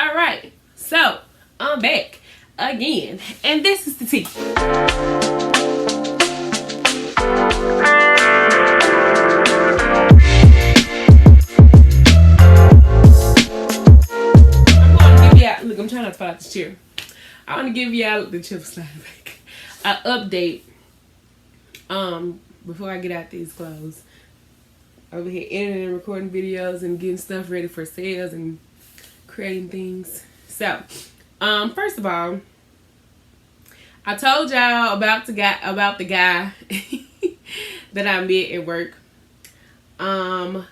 Alright, so I'm back again, and this is the tea. Look, I'm trying not to fall out this chair. I want to give y'all the chill slide back. An update. Before I get out these clothes. Over here editing and recording videos and getting stuff ready for sales and creating things. So, first of all, I told y'all about the guy that I met at work. So I'm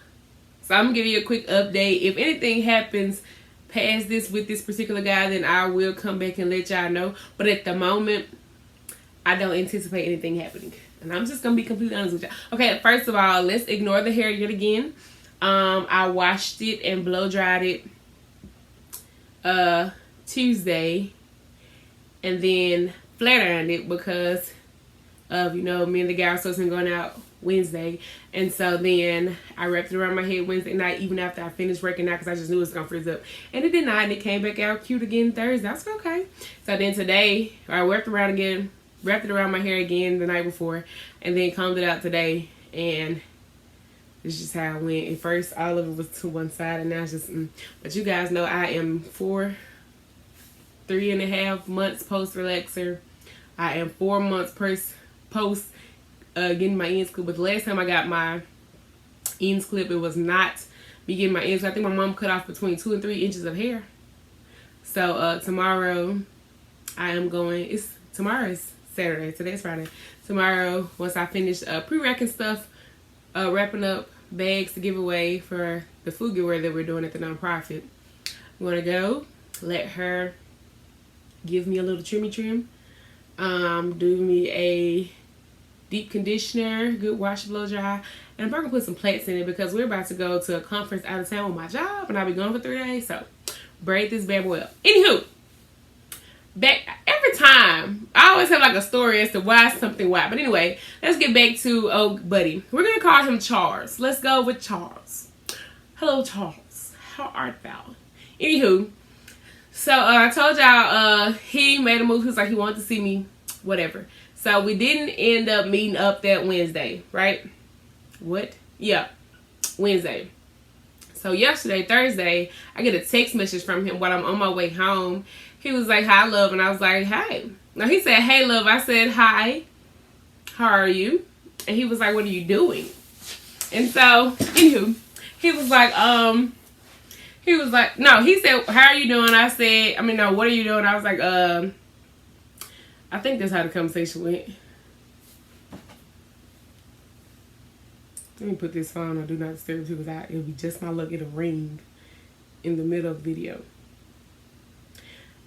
gonna give you a quick update. If anything happens past this with this particular guy, then I will come back and let y'all know. But at the moment, I don't anticipate anything happening. And I'm just gonna be completely honest with y'all. Okay, first of all, let's ignore the hair yet again. I washed it and blow dried it Tuesday, and then flat ironed it because of, you know, me and the guy were supposed to be going out Wednesday. And so then I wrapped it around my head Wednesday night, even after I finished working out, because I just knew it was gonna frizz up. And it did not, and it came back out cute again Thursday. That's okay. So then today I wrapped it around my hair again the night before, and then combed it out today. And it's just how it went. At first all of it was to one side, and now it's just but you guys know I am 3.5 months post relaxer. I am 4 months post getting my ends clipped. But the last time I got my ends clipped, it was not me getting my ends. I think my mom cut off between 2 and 3 inches of hair. So tomorrow I am going. Tomorrow is Saturday. Today's Friday. Tomorrow, once I finish pre-wrapping stuff, wrapping up bags to give away for the food giveaway that we're doing at the nonprofit, I'm gonna go let her give me a little trimmy trim, do me a deep conditioner, good wash, blow dry, and I'm probably gonna put some plaits in it because we're about to go to a conference out of town with my job, and I'll be gone for 3 days. So braid this bad boy up. Anywho, back every time I always have like a story as to why something why. But anyway, let's get back to old buddy. We're gonna call him Charles. Let's go with Charles. Hello, Charles. How art thou? Anywho, so I told y'all he made a move. He was like he wanted to see me, whatever. So we didn't end up meeting up that Wednesday, right? What? Yeah, Wednesday. So yesterday, Thursday, I get a text message from him while I'm on my way home. He was like, "Hi, love," and I was like, "Hey." Now he said, "Hey, love." I said, "Hi, how are you?" And he was like, "What are you doing?" And so, anywho, he was like, no, he said, "How are you doing?" I said, no, "What are you doing?" I was like, I think that's how the conversation went. Let me put this phone on Do Not Disturb too, because it'll be just my luck. It'll ring in the middle of the video.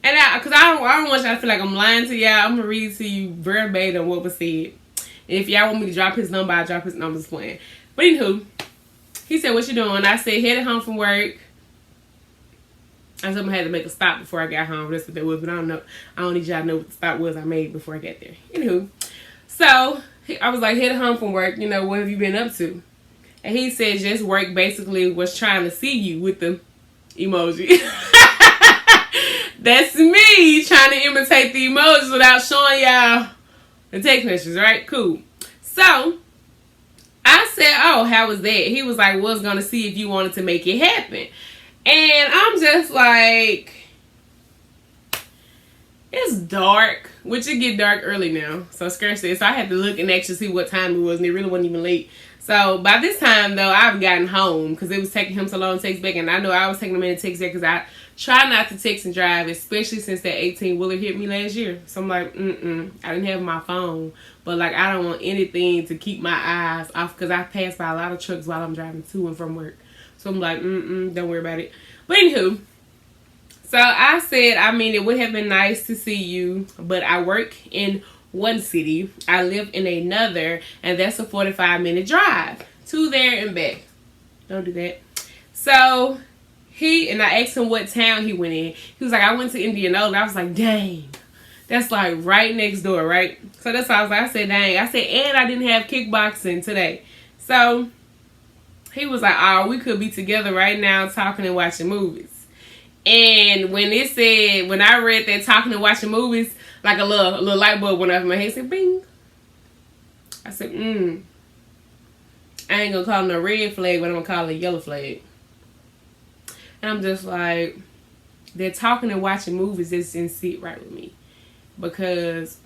And because I don't want y'all to feel like I'm lying to y'all. I'm going to read to you verbatim what was said. And if y'all want me to drop his number, I'll drop his number's plan. But anywho, he said, "What you doing?" I said, "Headed home from work." I told him I had to make a stop before I got home. That's what that was. But I don't know. I don't need y'all to know what the stop was I made before I got there. Anywho, so I was like, "Headed home from work. You know, what have you been up to?" And he said, "Just work." Basically was trying to see you with the emoji. That's me trying to imitate the emojis without showing y'all the text messages, right? Cool. So I said, "Oh, how was that?" He was like, "Was gonna see if you wanted to make it happen." And I'm just like, it's dark, which it get dark early now. So scratch that. So I had to look and actually see what time it was, and it really wasn't even late. So by this time, though, I've gotten home because it was taking him so long to text back. And I know I was taking a minute to text back because I try not to text and drive, especially since that 18-wheeler hit me last year. So I'm like, I didn't have my phone. But, like, I don't want anything to keep my eyes off because I pass by a lot of trucks while I'm driving to and from work. So I'm like, don't worry about it. But anywho, so I said, it would have been nice to see you, but I work in one city. I live in another, and that's a 45-minute drive to there and back. Don't do that. So and I asked him what town he went in. He was like, "I went to Indianola." I was like, "Dang, that's like right next door, right?" So that's why I said, "Dang." I said, "And I didn't have kickboxing today." So he was like, "Oh, we could be together right now talking and watching movies." And when I read that talking and watching movies, like a little light bulb went off in my head, said bing. I said, I ain't gonna call it a red flag, but I'm gonna call it a yellow flag. And I'm just like, they're talking and watching movies just didn't sit right with me. Because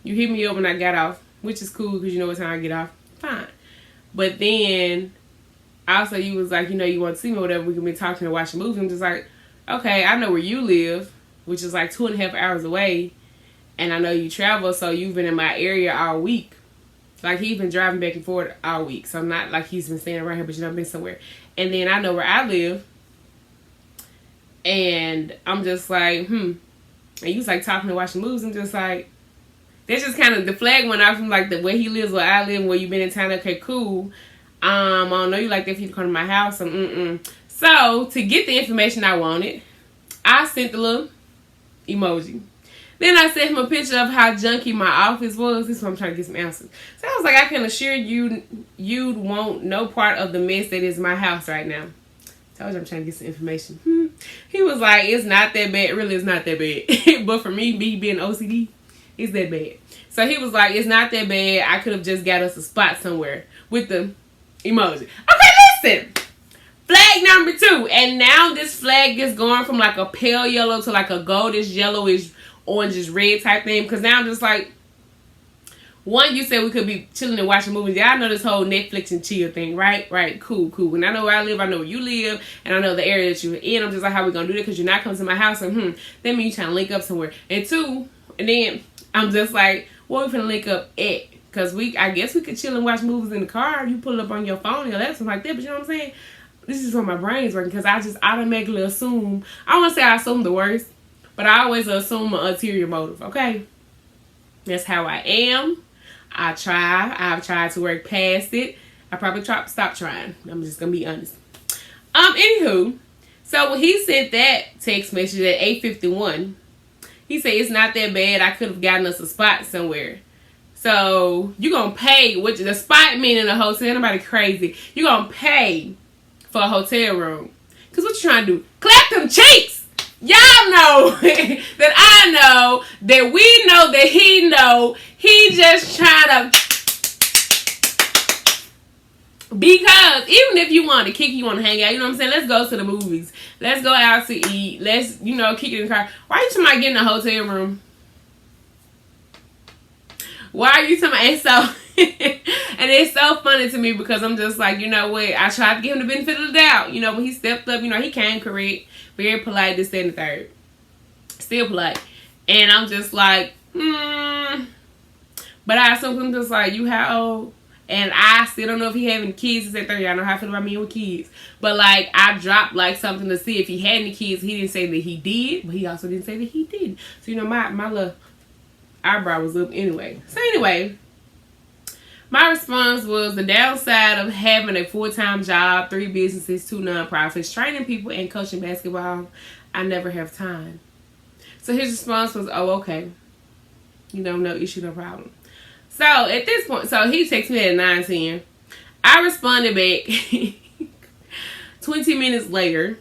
you hit me up when I got off, which is cool because you know what time I get off. Fine. But then also you was like, you want to see me or whatever, we can be talking and watching movies. I'm just like, okay, I know where you live, which is like 2.5 hours away. And I know you travel, so you've been in my area all week. Like, he's been driving back and forth all week. So not like he's been staying around here, but I've been somewhere. And then I know where I live. And I'm just like, And you was like talking and watching movies. I'm just like, that's just kind of the flag went off from like the way he lives, where I live, where you been in town. Okay, cool. I don't know you like that if you come to my house. So to get the information I wanted, I sent the little emoji. Then I sent him a picture of how junky my office was. This is what I'm trying to get some answers. So I was like, I can assure you, you'd want no part of the mess that is my house right now. Told you I'm trying to get some information. He was like, it's not that bad. Really, it's not that bad. But for me being OCD, it's that bad. So he was like, it's not that bad. I could have just got us a spot somewhere with the emoji. Okay, listen. Flag number 2. And now this flag is going from like a pale yellow to like a goldish, yellowish, orangish, red type thing. Because now I'm just like, one, you said we could be chilling and watching movies. Yeah, I know this whole Netflix and chill thing, right? Right, cool. And I know where I live. I know where you live. And I know the area that you're in. I'm just like, how we going to do that? Because you're not coming to my house. And that means you're trying to link up somewhere. And 2, and then I'm just like, what we finna link up at? Because I guess we could chill and watch movies in the car. You pull it up on your phone, your laptop like that. But you know what I'm saying? This is where my brain's working. Because I just automatically assume. I won't say I assume the worst. But I always assume an ulterior motive. Okay? That's how I am. I've tried to work past it. I probably stop trying. I'm just gonna be honest. Anywho, so when he sent that text message at 8:51, he said it's not that bad. I could have gotten us a spot somewhere. So you gonna pay, which the spot meaning a hotel. Nobody crazy. You gonna pay for a hotel room. Cause what you trying to do? Clap them cheeks. Y'all know that I know that we know that he know. He just trying to, because even if you want to kick, you want to hang out, you know what I'm saying? Let's go to the movies. Let's go out to eat. Let's, kick it in the car. Why are you talking about getting a hotel room? Why are you talking about, and so, and it's so funny to me because I'm just like, you know what? I tried to give him the benefit of the doubt. When he stepped up, he came correct. Very polite, this, that, and the third. Still polite. And I'm just like, But I assume I'm just like, you how old? And I still don't know if he having kids. He said 30. I know how I feel about me with kids. But like, I dropped like something to see if he had any kids. He didn't say that he did. But he also didn't say that he didn't. So, my little eyebrow was up anyway. So anyway, my response was the downside of having a full-time job, 3 businesses, 2 nonprofits, training people, and coaching basketball. I never have time. So his response was, oh, okay. No issue, no problem. So at this point, so he texted me at 9:10. I responded back 20 minutes later.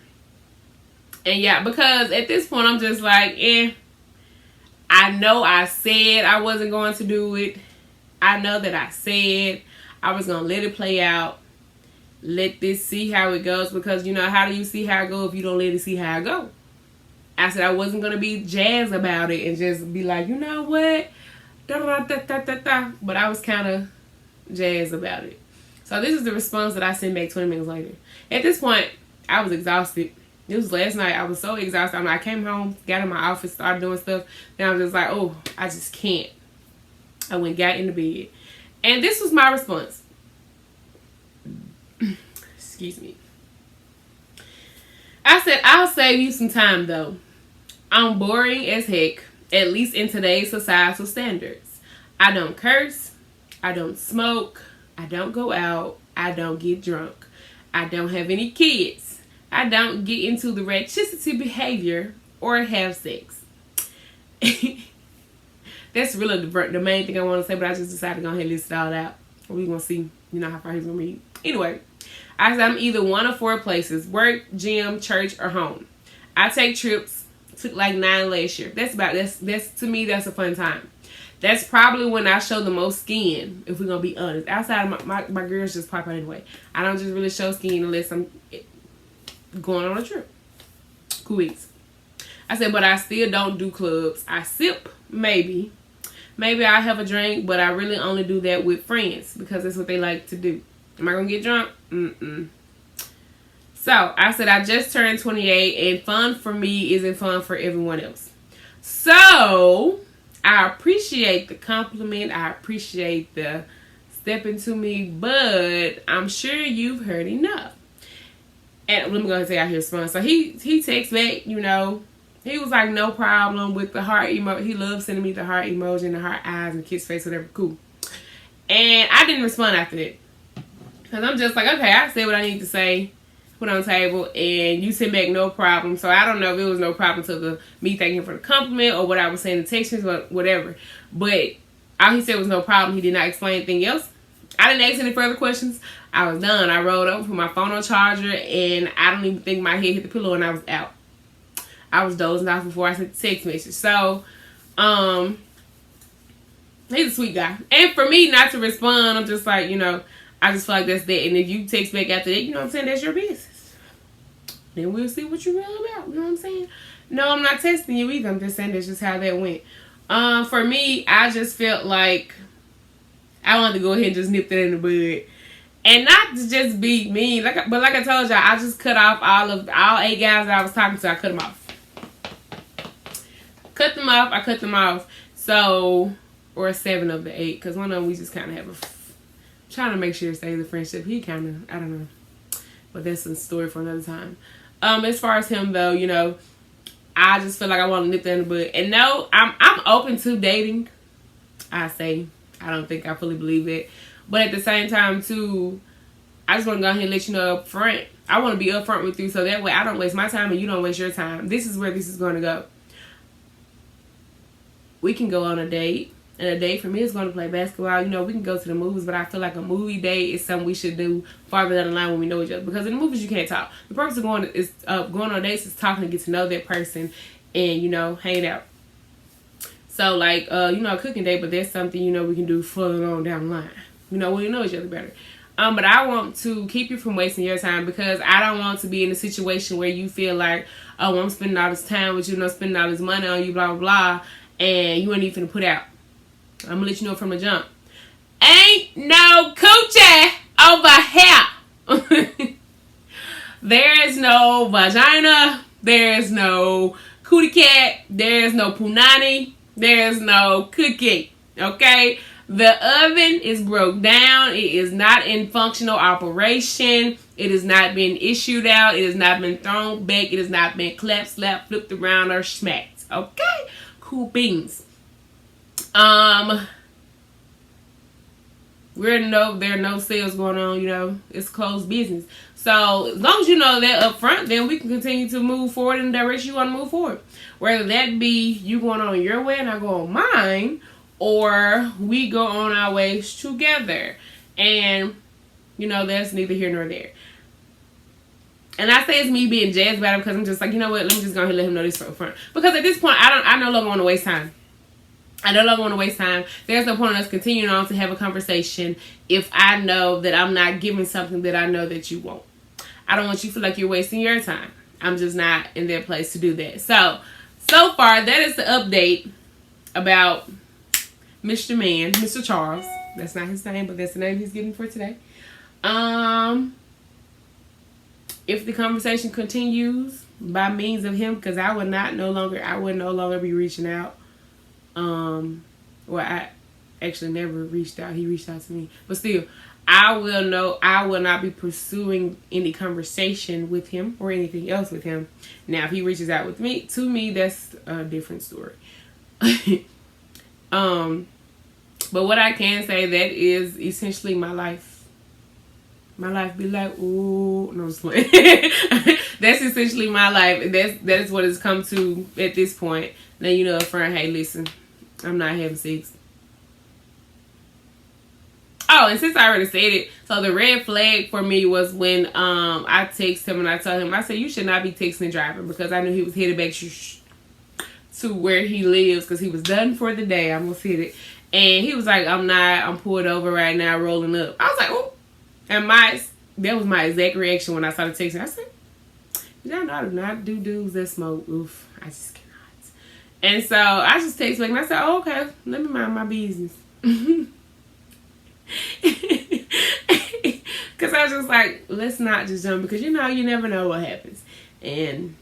And yeah, because at this point, I'm just like, I know I said I wasn't going to do it. I know that I said I was going to let it play out. Let this see how it goes. Because, how do you see how it goes if you don't let it see how it goes? I said I wasn't going to be jazzed about it and just be like, you know what? Da, da, da, da, da, da. But I was kind of jazzed about it. So this is the response that I sent back 20 minutes later. At this point, I was exhausted. It was last night. I was so exhausted. I came home, got in my office, started doing stuff. Then I was just like, oh, I just can't. I went, got in the bed. And this was my response. Excuse me. I said, I'll save you some time, though. I'm boring as heck, at least in today's societal standards. I don't curse. I don't smoke. I don't go out. I don't get drunk. I don't have any kids. I don't get into the ratchisity behavior or have sex. That's really the main thing I want to say, but I just decided to go ahead and list it all out. We're going to see, how far he's going to read. Anyway, I said I'm either one of 4 places: work, gym, church, or home. I take trips. Took like 9 last year. That's to me, that's a fun time. That's probably when I show the most skin, if we're gonna be honest. Outside of my girls just pop out anyway. I don't just really show skin unless I'm going on a trip. Cool weeks. I said, but I still don't do clubs. I sip, maybe. Maybe I have a drink, but I really only do that with friends because that's what they like to do. Am I gonna get drunk? Mm-mm. So, I said I just turned 28 and fun for me isn't fun for everyone else. So, I appreciate the compliment. I appreciate the stepping to me, but I'm sure you've heard enough. And let me go ahead and say I hear response. So, he texts back, you know. He was like, no problem with the heart emoji. He loves sending me the heart emoji and the heart eyes and kiss face, whatever. Cool. And I didn't respond after that. Because I'm just like, okay, I said what I need to say. Put on the table, and you sent back no problem. So I don't know if it was no problem to me thanking him for the compliment or what I was saying in the text, but whatever. But all he said was no problem. He did not explain anything else. I didn't ask any further questions. I was done. I rolled up, put my phone on charger, and I don't even think my head hit the pillow, and I was out. I was dozing off before I sent the text message. So, he's a sweet guy. And for me not to respond, I'm just like, you know, I just feel like that's that. And if you text back after that, you know what I'm saying, that's your business. Then we'll see what you're really about. You know what I'm saying? No, I'm not testing you either. I'm just saying that's just how that went. For me, I just felt like I wanted to go ahead and just nip that in the bud. And not to just be mean. But like I told y'all, I just cut off all 8 guys that I was talking to. I cut them off. I cut them off. So, or 7 of the 8. Because one of them we just kind of have trying to make sure it stays a friendship. He kind of, I don't know. But that's a story for another time. As far as him though, you know, I just feel like I want to nip that in the bud. And no, I'm open to dating. I say, I don't think I fully believe it. But at the same time too, I just want to go ahead and let you know up front. I want to be upfront with you so that way I don't waste my time and you don't waste your time. This is where this is going to go. We can go on a date. And a date for me is going to play basketball. You know, we can go to the movies, but I feel like a movie date is something we should do farther down the line when we know each other. Because in the movies, you can't talk. The purpose of going on dates is talking to get to know that person and, you know, hang out. So, like, you know, a cooking date, but that's something, you know, we can do further on down the line. You know, when we know each other better. But I want to keep you from wasting your time because I don't want to be in a situation where you feel like, oh, I'm spending all this time with you, I'm spending all this money on you, blah, blah, blah, and you ain't even finna put out. I'm gonna let you know from the jump. Ain't no coochie over here. There is no vagina. There is no cootie cat. There is no punani. There is no cookie. Okay? The oven is broke down. It is not in functional operation. It has not been issued out. It has not been thrown back. It has not been clapped, slapped, flipped around, or smacked. Okay? Cool beans. There are no sales going on, you know, it's closed business. So as long as you know that up front, then we can continue to move forward in the direction you want to move forward. Whether that be you going on your way and I go on mine, or we go on our ways together. And, you know, that's neither here nor there. And I say it's me being jazzed about it because I'm just like, you know what, let me just go ahead and let him know this up front. Because at this point, I no longer want to waste time. I no longer want to waste time. There's no point in us continuing on to have a conversation if I know that I'm not giving something that I know that you won't. I don't want you to feel like you're wasting your time. I'm just not in that place to do that. So far, that is the update about Mr. Man, Mr. Charles. That's not his name, but that's the name he's giving for today. If the conversation continues by means of him, because I would no longer be reaching out. Well, I actually never reached out. He reached out to me. But still, I will not be pursuing any conversation with him or anything else with him. Now, if he reaches out to me, that's a different story. But what I can say, that is essentially my life. My life be like, ooh, no, just playing. That's essentially my life. That is what it's come to at this point. Now, you know, friend, hey, listen, I'm not having sex. Oh, and since I already said it, so the red flag for me was when I texted him and I told him, I said, you should not be texting and driving, because I knew he was headed back to where he lives because he was done for the day. I almost hit it. And he was like, I'm not. I'm pulled over right now, rolling up. I was like, oh. And that was my exact reaction when I started texting. I said, y'all know I do not do dudes that smoke. Oof. I just cannot. And so I just texted back and I said, oh, okay. Let me mind my business. Because I was just like, let's not just jump, because you never know what happens. And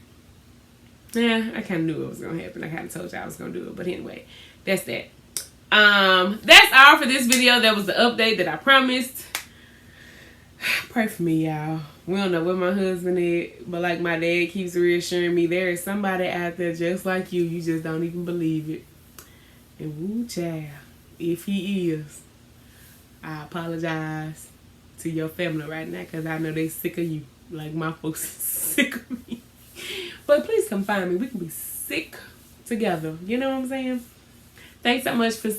yeah, I kind of knew it was going to happen. I kind of told you I was going to do it. But anyway, that's that. That's all for this video. That was the update that I promised. Pray for me, y'all. We don't know where my husband is, but like my dad keeps reassuring me, there is somebody out there just like you. You just don't even believe it. And woo, child, if he is, I apologize to your family right now, because I know they sick of you. Like my folks is sick of me. But please come find me. We can be sick together. You know what I'm saying? Thanks so much for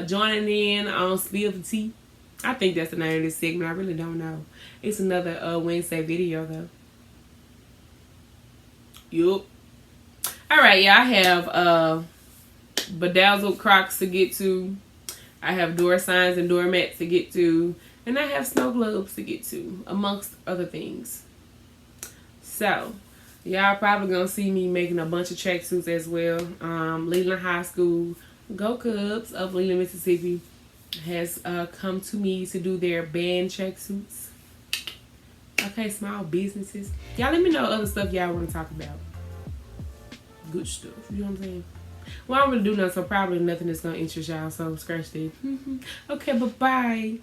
joining in on Spill the Tea. I think that's the name of this segment. I really don't know. It's another Wednesday video, though. Yup. Alright, y'all. I have bedazzled Crocs to get to. I have door signs and doormats to get to. And I have snow globes to get to, amongst other things. So, y'all probably going to see me making a bunch of tracksuits as well. Leland High School, Go Cubs of Leland, Mississippi, has come to me to do their band tracksuits. Okay, small businesses. Y'all let me know other stuff y'all want to talk about. Good stuff. You know what I'm saying? Well, I'm going to do nothing, so probably nothing that's going to interest y'all, so scratch that. Okay, bye-bye.